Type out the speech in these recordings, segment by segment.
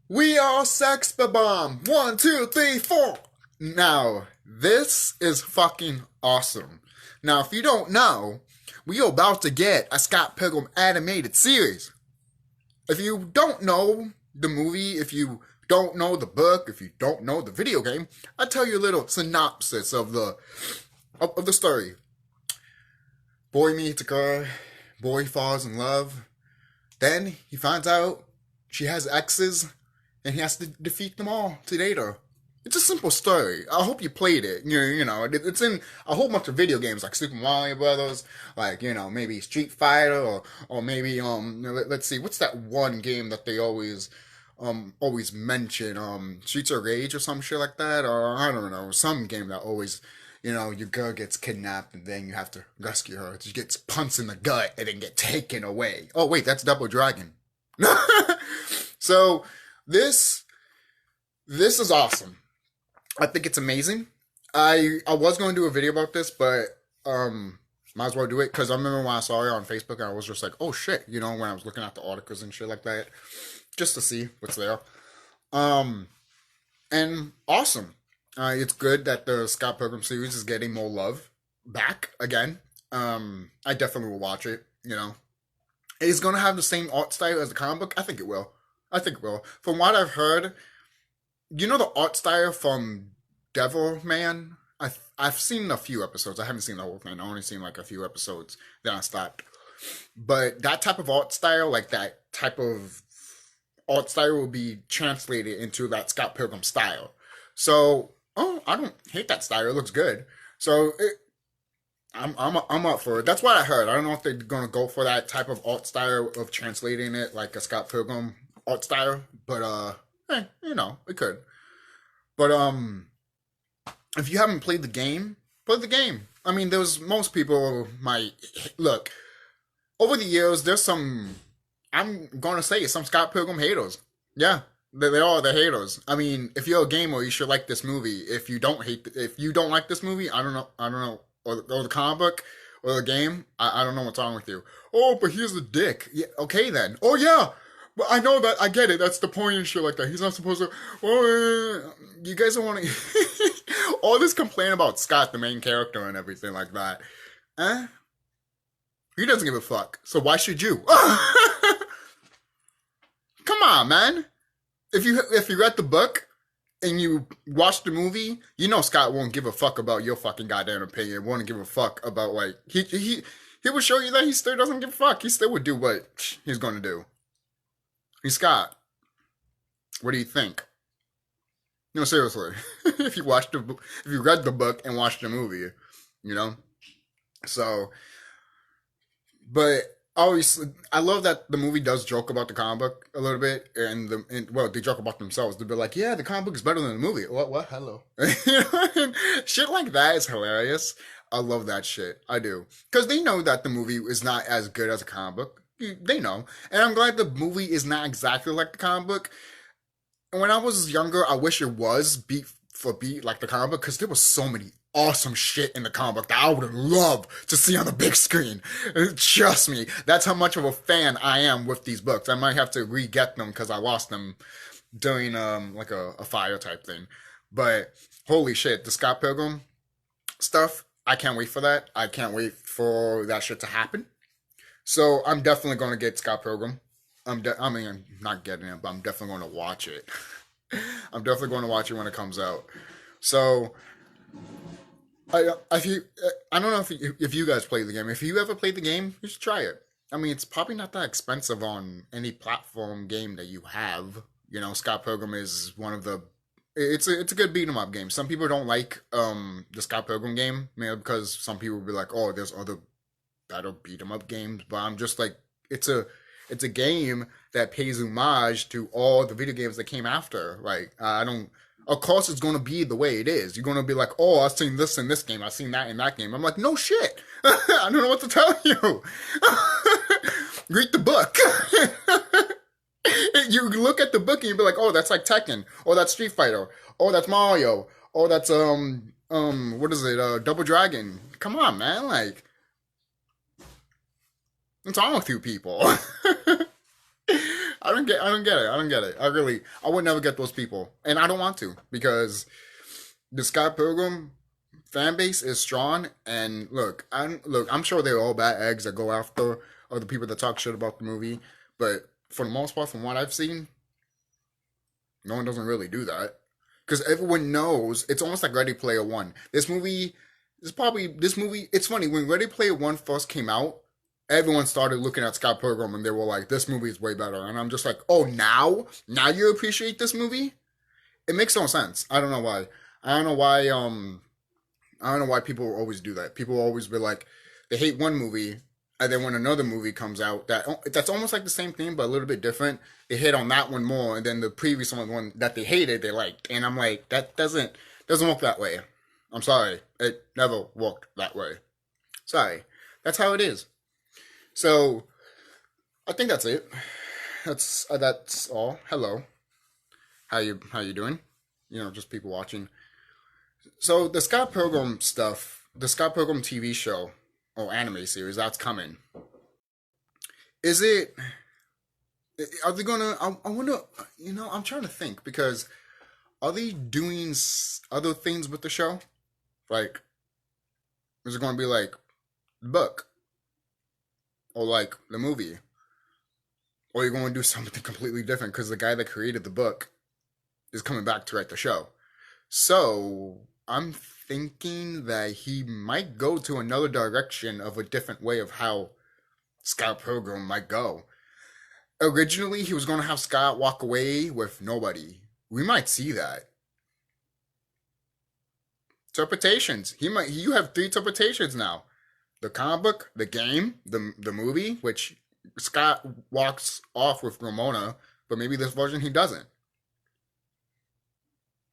We are Sex Bomb. 1, 2, 3, 4. Now, this is fucking awesome. Now, if you don't know, we are about to get a Scott Pilgrim animated series. If you don't know the movie, if you don't know the book, if you don't know the video game, I'll tell you a little synopsis of the story. Boy meets a girl, boy falls in love, then he finds out she has exes, and he has to defeat them all to date her. It's a simple story. I hope you played it. It's in a whole bunch of video games like Super Mario Brothers, like maybe Street Fighter, or maybe let's see, what's that one game that they always mention, Streets of Rage or some shit like that, or I don't know, some game that always, your girl gets kidnapped and then you have to rescue her. She gets punched in the gut and then get taken away. Oh wait, that's Double Dragon. So this is awesome. I think it's amazing. I was going to do a video about this, but might as well do it because I remember when I saw it on Facebook, I was just like, oh shit, when I was looking at the articles and shit like that, just to see what's there. And awesome. It's good that the Scott Pilgrim series is getting more love back again. I definitely will watch it. Is it gonna have the same art style as the comic book? I think it will. From what I've heard, the art style from Devilman? I've seen a few episodes. I haven't seen the whole thing. I only seen like a few episodes. Then I stopped. But that type of art style, like that type of art style will be translated into that Scott Pilgrim style. So, I don't hate that style. It looks good. So, I'm up for it. That's what I heard. I don't know if they're gonna go for that type of art style of translating it like a Scott Pilgrim art style, but it could. But if you haven't played the game, play the game. I mean, most people might look over the years. There's some. I'm gonna say some Scott Pilgrim haters. Yeah, they are the haters. I mean, if you're a gamer, you should like this movie. If you don't like this movie, I don't know, or the comic book or the game, I don't know what's wrong with you. Oh, but he's a dick. Yeah, okay then. Oh yeah. But I know that, I get it, that's the point and shit like that. He's not supposed to, you guys don't want to, all this complaint about Scott, the main character and everything like that. He doesn't give a fuck, so why should you? Come on, man. If you read the book and you watch the movie, Scott won't give a fuck about your fucking goddamn opinion. Won't give a fuck about, like, he would show you that he still doesn't give a fuck. He still would do what he's gonna do. Hey Scott, what do you think? No, seriously. if you read the book and watched the movie, So, but obviously, I love that the movie does joke about the comic book a little bit, and they joke about themselves. They'll be like, "Yeah, the comic book is better than the movie." What? Hello. Shit like that is hilarious. I love that shit. I do, because they know that the movie is not as good as a comic book. They know. And I'm glad the movie is not exactly like the comic book. When I was younger, I wish it was beat for beat like the comic book, because there was so many awesome shit in the comic book that I would love to see on the big screen. Trust me, that's how much of a fan I am with these books. I might have to re-get them because I lost them during like a fire type thing. But holy shit, the Scott Pilgrim stuff, I can't wait for that. I can't wait for that shit to happen. So I'm definitely going to get Scott Pilgrim. I'm not getting it, but I'm definitely going to watch it. I'm definitely going to watch it when it comes out. So, I don't know if you guys play the game. If you ever played the game, you should try it. I mean, it's probably not that expensive on any platform game that you have. Scott Pilgrim is one of the. It's a good beat 'em up game. Some people don't like the Scott Pilgrim game, maybe because some people will be like, oh, there's other better beat 'em up games, but I'm just like, it's a game that pays homage to all the video games that came after. Like, of course it's gonna be the way it is. You're gonna be like, oh, I've seen this in this game, I've seen that in that game. I'm like, no shit. I don't know what to tell you. Read the book. You look at the book and you be like, oh, that's like Tekken, or that's Street Fighter, or that's Mario, or that's what is it, Double Dragon. Come on, man, like, what's wrong with you people? I don't get it. I don't get it. I would never get those people, and I don't want to because the Scott Pilgrim fan base is strong. And I'm sure they're all bad eggs that go after other people that talk shit about the movie, but for the most part, from what I've seen, no one doesn't really do that because everyone knows it's almost like Ready Player One. This movie. It's funny when Ready Player One first came out, everyone started looking at Scott Pilgrim and they were like, "This movie is way better," and I'm just like, "Oh, now you appreciate this movie?" It makes no sense. I don't know why. I don't know why. I don't know why people always do that. People always be like, they hate one movie, and then when another movie comes out that's almost like the same thing but a little bit different, they hate on that one more, and then the previous one that they hated they liked, and I'm like, that doesn't work that way. I'm sorry, it never worked that way. Sorry, that's how it is. So I think that's it. That's all. Hello, how you doing? Just people watching. So the Scott Pilgrim stuff, the Scott Pilgrim TV show or anime series that's coming. Is it? Are they gonna? I wonder. I'm trying to think because are they doing other things with the show? Like, is it gonna be like the book or like the movie, or are you going to do something completely different? Because the guy that created the book is coming back to write the show. So I'm thinking that he might go to another direction of a different way of how Scott Pilgrim might go. Originally, he was going to have Scott walk away with nobody. We might see that. Interpretations. You have three interpretations now. The comic book, the game, the movie, which Scott walks off with Ramona, but maybe this version he doesn't.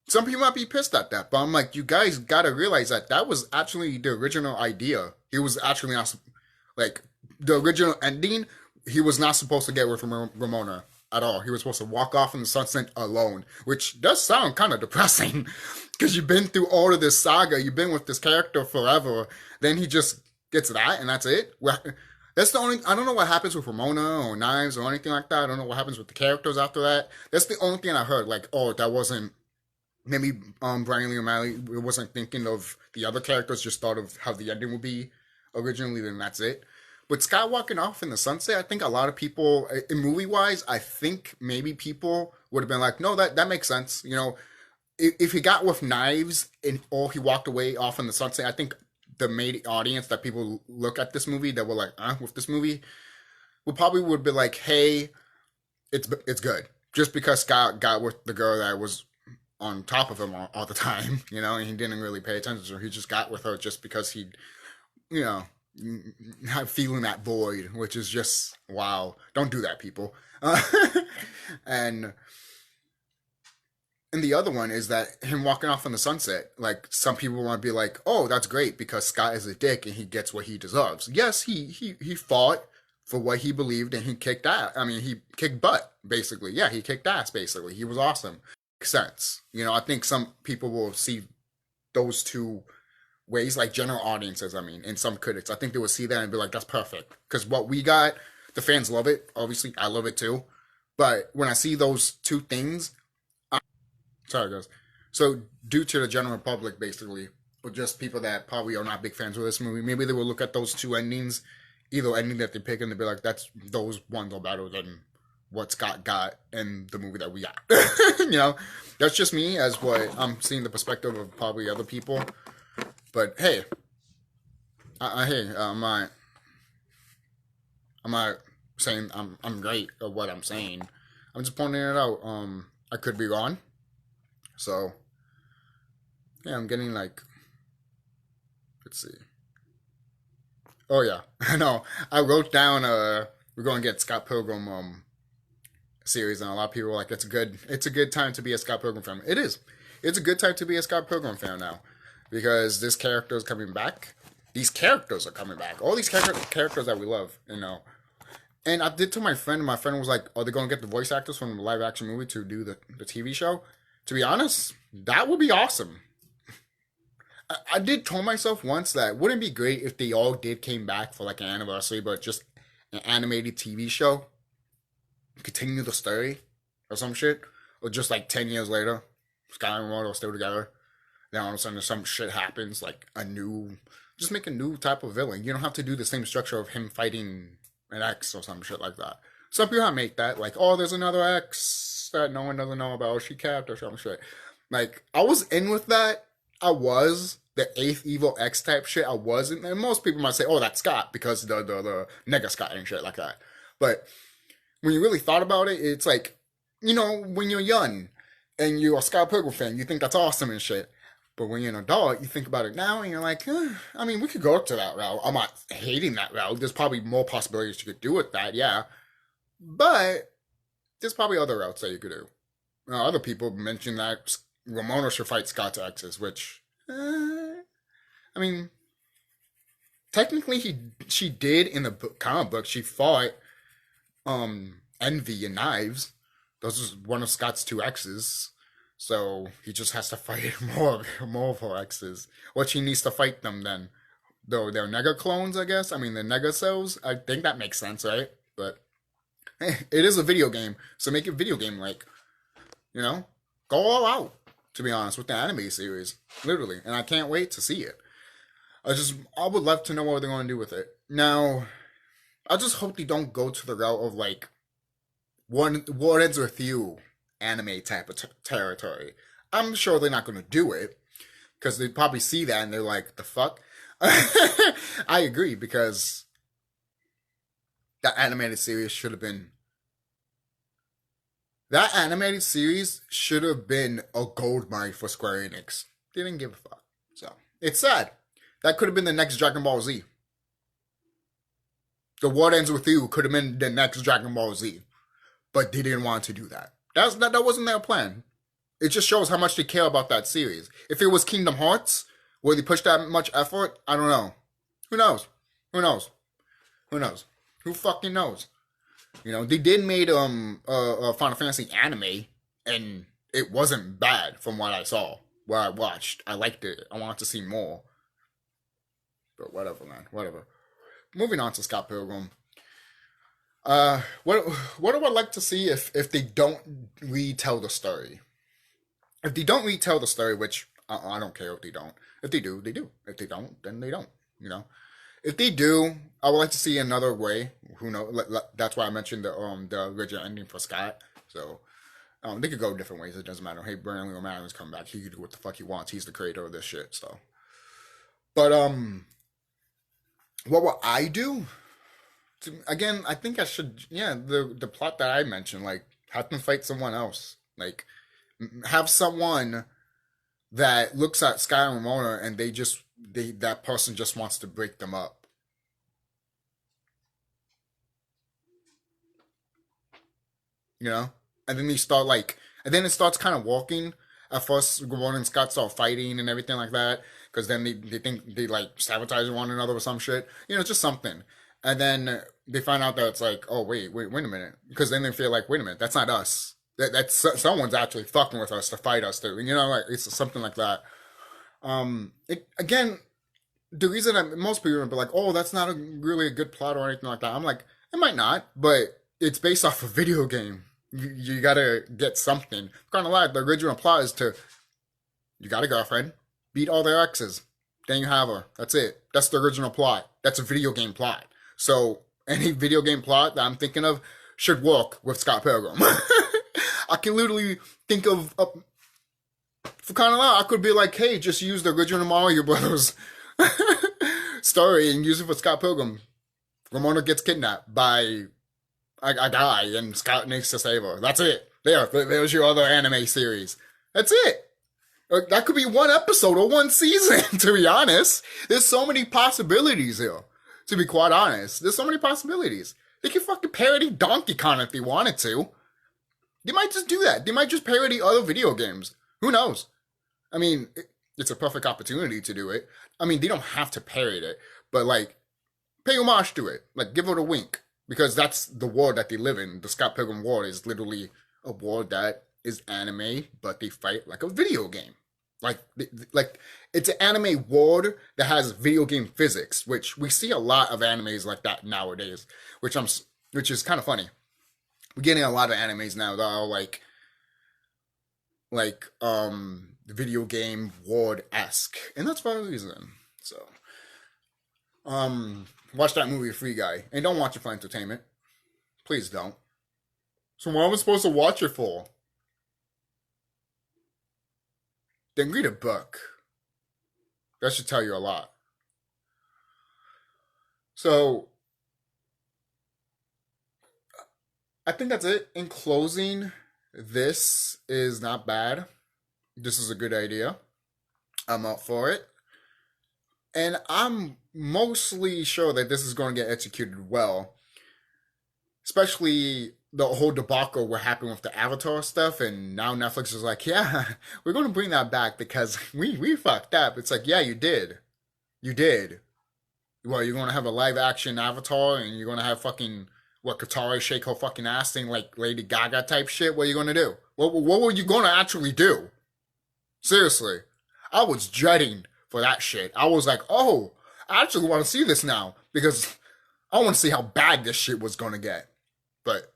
Some people might be pissed at that, but I'm like, you guys gotta realize that was actually the original idea. He was actually not, like, the original ending, he was not supposed to get with Ramona at all. He was supposed to walk off in the sunset alone, which does sound kind of depressing because you've been through all of this saga, you've been with this character forever, then he just gets that and that's it. Well, that's the only, I don't know what happens with Ramona or Knives or anything like that. I don't know what happens with the characters after that. That's the only thing I heard, like, oh, that wasn't, maybe Brian Lee O'Malley wasn't thinking of the other characters, just thought of how the ending would be originally, then that's it. But Scott walking off in the sunset, I think a lot of people, in movie-wise, I think maybe people would have been like, no, that makes sense. If he got with Knives or he walked away off in the sunset, I think the main audience that people look at this movie that were like, with this movie, would be like, hey, it's good. Just because Scott got with the girl that was on top of him all the time, and he didn't really pay attention to her. He just got with her just because he, not feeling that void, which is just, wow. Don't do that, people. And the other one is that him walking off in the sunset, like, some people want to be like, oh, that's great because Scott is a dick and he gets what he deserves. Yes, he fought for what he believed and he kicked ass. I mean, he kicked butt, basically. Yeah, he kicked ass, basically. He was awesome. Sense. I think some people will see those two ways, like general audiences, and some critics. I think they will see that and be like, that's perfect. Because what we got, the fans love it. Obviously, I love it too. But when I see those two things, sorry guys. So due to the general public, basically, or just people that probably are not big fans of this movie, maybe they will look at those two endings, either ending that they pick, and they'll be like, those ones are better than what Scott got in the movie that we got. That's just me as what I'm seeing the perspective of probably other people. But hey, I'm not saying I'm great at what I'm saying. I'm just pointing it out. I could be wrong. So yeah, I'm getting like, let's see. Oh yeah, I know. I wrote down we're going to get Scott Pilgrim series, and a lot of people are like, it's a good time to be a Scott Pilgrim fan. It is. It's a good time to be a Scott Pilgrim fan now, because this character is coming back. These characters are coming back. All these characters that we love, And I did tell my friend, and my friend was like, are they going to get the voice actors from the live action movie to do the TV show? To be honest, that would be awesome. I did tell myself once that wouldn't it be great if they all came back for like an anniversary, but just an animated TV show? continue the story or some shit, or just like 10 years later, Sky and Ramona are still together. Then all of a sudden some shit happens, like a new, just make a new type of villain. You don't have to do the same structure of him fighting an ex or some shit like that. Some people have made that, like, oh, there's another ex that no one doesn't know about, she kept or some shit. Like, I was in with that. I was the eighth evil X type shit. I wasn't, and most people might say, "Oh, that's Scott," because the nigga Scott and shit like that. But when you really thought about it, it's like, when you're young and you're a Scott Pilgrim fan, you think that's awesome and shit. But when you're an adult, you think about it now and you're like, I mean, we could go to that route. I'm not hating that route. There's probably more possibilities you could do with that, yeah. But there's probably other routes that you could do. Other people mentioned that Ramona should fight Scott's exes, which, I mean, technically she did in the comic book. She fought Envy and Knives. Those is one of Scott's two exes. So he just has to fight more of her exes. What she needs to fight them then? Though they're nega clones, I guess. I mean, they're nega cells. I think that makes sense, right? But hey, it is a video game, so make it video game like. Go all out. To be honest, with the anime series, literally, and I can't wait to see it. I would love to know what they're going to do with it. Now, I just hope they don't go to the route of like what ends with you anime type of territory. I'm sure they're not going to do it because they probably see that and they're like, the fuck. I agree, because that animated series should have been. That animated series should have been a gold mine for Square Enix. They didn't give a fuck. So, it's sad. That could have been the next Dragon Ball Z. The What Ends With You could have been the next Dragon Ball Z. But they didn't want to do that. That wasn't their plan. It just shows how much they care about that series. If it was Kingdom Hearts, where they pushed that much effort, I don't know. Who knows? Who knows? Who knows? Who fucking knows? They did made a Final Fantasy anime, and it wasn't bad from what I saw, what I watched. I liked it. I wanted to see more. But whatever, man. Whatever. Moving on to Scott Pilgrim. What do I like to see if they don't retell the story? If they don't retell the story, which I don't care if they don't. If they do, they do. If they don't, then they don't. If they do, I would like to see another way. Who knows? That's why I mentioned the original ending for Scott. So they could go different ways. It doesn't matter. Hey, Brandon O'Malley's come back. He could do what the fuck he wants. He's the creator of this shit. So, but what will I do? Again, I think I should. Yeah, the plot that I mentioned, like have them fight someone else. Like have someone that looks at Sky and Ramona and that person just wants to break them up. And then they start and then it starts kind of walking. At first, Ramona and Scott start fighting and everything like that, because then they think they like sabotage one another or some shit. Just something. And then they find out that it's like, oh wait a minute, because then they feel like, wait a minute, that's not us. That's someone's actually fucking with us to fight us. It's something like that. Again, the reason that most people would be like, oh, that's not really a good plot or anything like that. I'm like, it might not, but it's based off a video game. You gotta get something. Kind of like the original plot is you got a girlfriend, beat all their exes, then you have her. That's it. That's the original plot. That's a video game plot. So any video game plot that I'm thinking of should work with Scott Pilgrim. I can literally think of for kind of I could be like, hey, just use the original Mario Brothers story and use it for Scott Pilgrim. Ramona gets kidnapped by a guy and Scott needs to save her. That's it. There's your other anime series. That's it. That could be one episode or one season, to be honest. There's so many possibilities here, to be quite honest. There's so many possibilities. They could fucking parody Donkey Kong if they wanted to. They might just do that. They might just parody other video games. Who knows? I mean, it's a perfect opportunity to do it. I mean, they don't have to parody it, but pay homage to it. Give it a wink. Because that's the world that they live in. The Scott Pilgrim world is literally a world that is anime, but they fight like a video game. It's an anime world that has video game physics, which we see a lot of animes like that nowadays, which is kind of funny. we're getting a lot of animes now that are like video game world-esque, and that's for a reason. So watch that movie Free Guy, and don't watch it for entertainment. Please don't. So what am I supposed to watch it for? Then read a book. That should tell you a lot. So I think that's it. In closing, this is not bad. This is a good idea. I'm up for it. And I'm mostly sure that this is going to get executed well. Especially the whole debacle what happened with the Avatar stuff, and now Netflix is like, yeah, we're going to bring that back because we fucked up. It's like, yeah, you did. You did. Well, you're going to have a live action Avatar, and you're going to have fucking, what, Katara shake her fucking ass thing like Lady Gaga type shit? What are you going to do? What were you going to actually do? Seriously. I was dreading for that shit. I was like, oh, I actually want to see this now because I want to see how bad this shit was going to get. But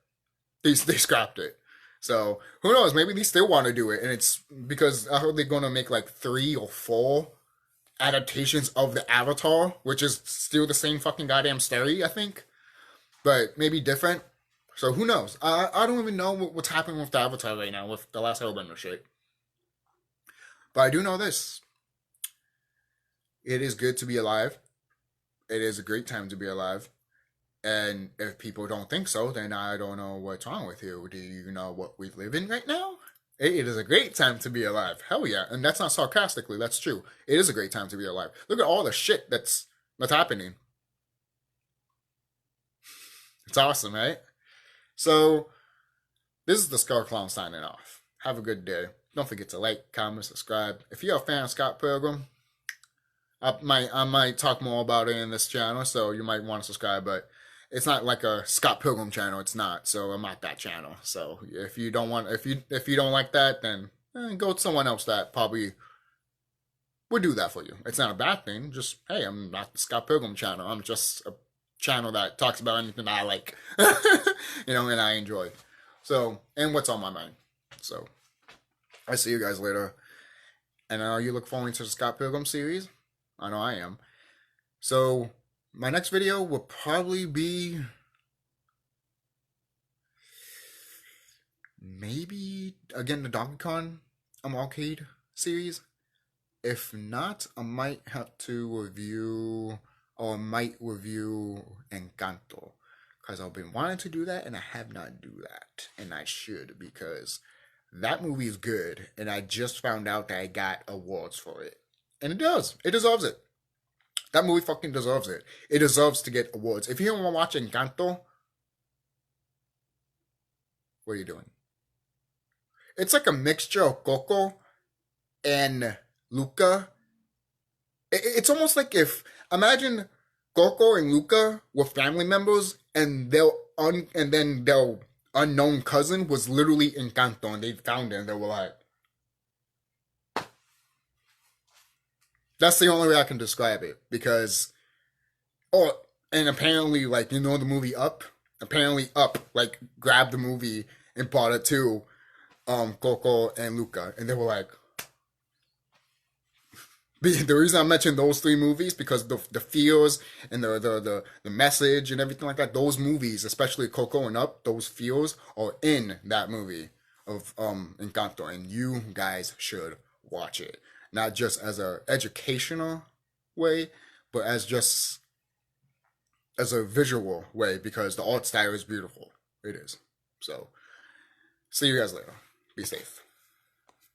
they scrapped it. So who knows? Maybe they still want to do it, and it's because I heard they're going to make like 3 or 4 adaptations of the Avatar, which is still the same fucking goddamn story, I think, but maybe different. So who knows? I don't even know what's happening with the Avatar right now with the last Airbender shit. But I do know this. It is good to be alive. It is a great time to be alive. And if people don't think so, then I don't know what's wrong with you. Do you know what we live in right now? It is a great time to be alive. Hell yeah. And that's not sarcastically. That's true. It is a great time to be alive. Look at all the shit that's happening. It's awesome, right? So, this is the TheSkullKlown signing off. Have a good day. Don't forget to like, comment, subscribe. If you're a fan of Scott Pilgrim, I might talk more about it in this channel, so you might want to subscribe, but it's not like a Scott Pilgrim channel. It's not. So I'm not that channel. So if you don't like that, then go to someone else that probably would do that for you. It's not a bad thing. Just, hey, I'm not the Scott Pilgrim channel. I'm just a channel that talks about anything that I like, and I enjoy. So, and what's on my mind. So I see you guys later. And you look forward to the Scott Pilgrim series? I know I am. So my next video will probably be maybe again the Donkey Kong arcade series. If not, I might have to review Encanto, because I've been wanting to do that and I have not do that, and I should, because that movie is good and I just found out that I got awards for it, and it does. It deserves it. That movie fucking deserves it. It deserves to get awards. If you don't want to watch Encanto, what are you doing? It's like a mixture of Coco and Luca. It's almost like if, imagine Coco and Luca were family members, and their unknown cousin was literally Encanto, and they found it and they were like, that's the only way I can describe it, because, and apparently, like, the movie Up? Apparently Up, like, grabbed the movie and brought it to, Coco and Luca, and they were like, the reason I mentioned those 3 movies, because the feels and the message and everything like that, those movies, especially Coco and Up, those feels are in that movie of, Encanto, and you guys should watch it. Not just as a educational way, but as a visual way, because the art style is beautiful. It is. So, see you guys later. Be safe.